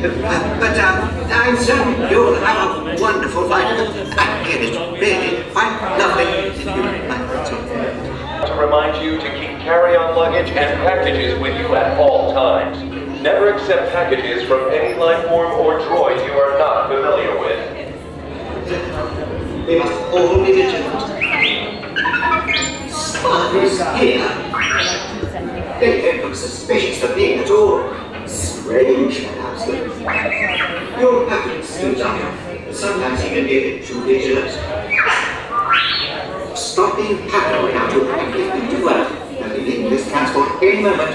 But I'm certain you'll have a wonderful flight. It is really quite lovely. To remind you to keep carry-on luggage and packages with you at all times. Never accept packages from any life form or droid you are not familiar with. We must all be vigilant. Spies here. They don't look suspicious of being at all. Strange, perhaps. Your package seems up. Sometimes you can be a bit too vigilant. Stop being paranoid now to get into work. They'll be leaving this transport any moment.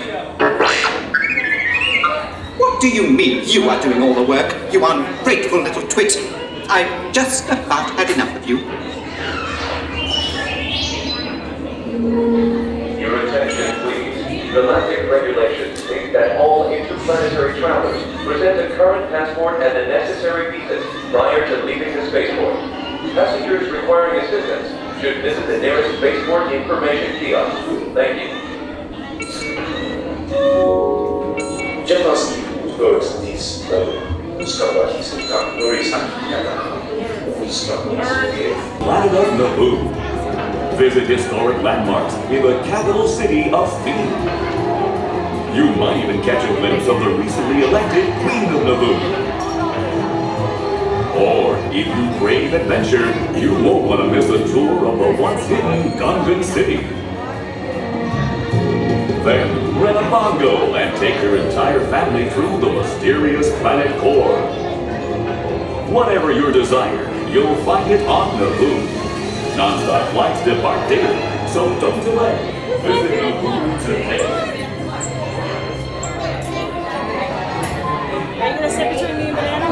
What do you mean you are doing all the work, you ungrateful little twit? I've just about had enough of you. Your attention, please. Galactic regulations state that all interplanetary travelers present a current passport and the necessary visas prior to leaving the spaceport. Passengers requiring assistance should visit the nearest spaceport information kiosk. Thank you. Land of Naboo. Visit historic landmarks in the capital city of Phoenix. You might even catch a glimpse of the recently elected Queen of Naboo. Or, if you crave adventure, you won't want to miss a tour of the once hidden Gungan City. Then, rent a bongo and take your entire family through the mysterious planet core. Whatever your desire, you'll find it on Naboo. Non-stop flights depart daily, so don't delay. Visit Naboo today. Are you gonna sit between me and Banana?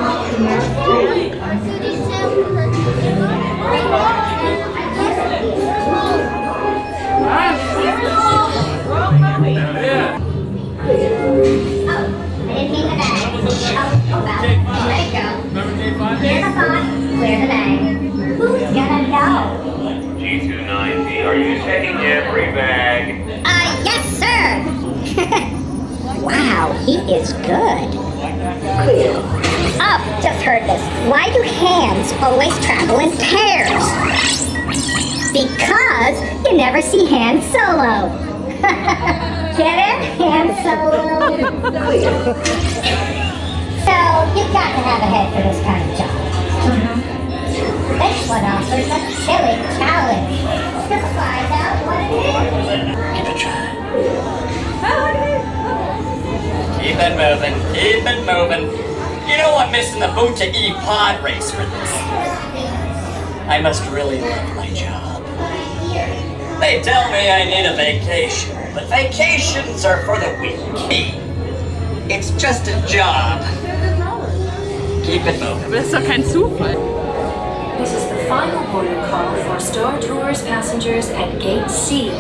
G29V, are you checking every bag? Yes, sir. Wow, he is good. Oh, just heard this. Why do hands always travel in pairs? Because you never see Han Solo. Get it? Han Solo. So, you've got to have a head for this kind of job. This one offers a chilling challenge. To find out what it is. Give it a try. Keep it moving, keep it moving. You know I'm missing the boot to E pod race for this. I must really love my job. They tell me I need a vacation, but vacations are for the weak. It's just a job. Keep it moving. Das ist doch kein Zufall. This is the final boarding call for store tours passengers at Gate C.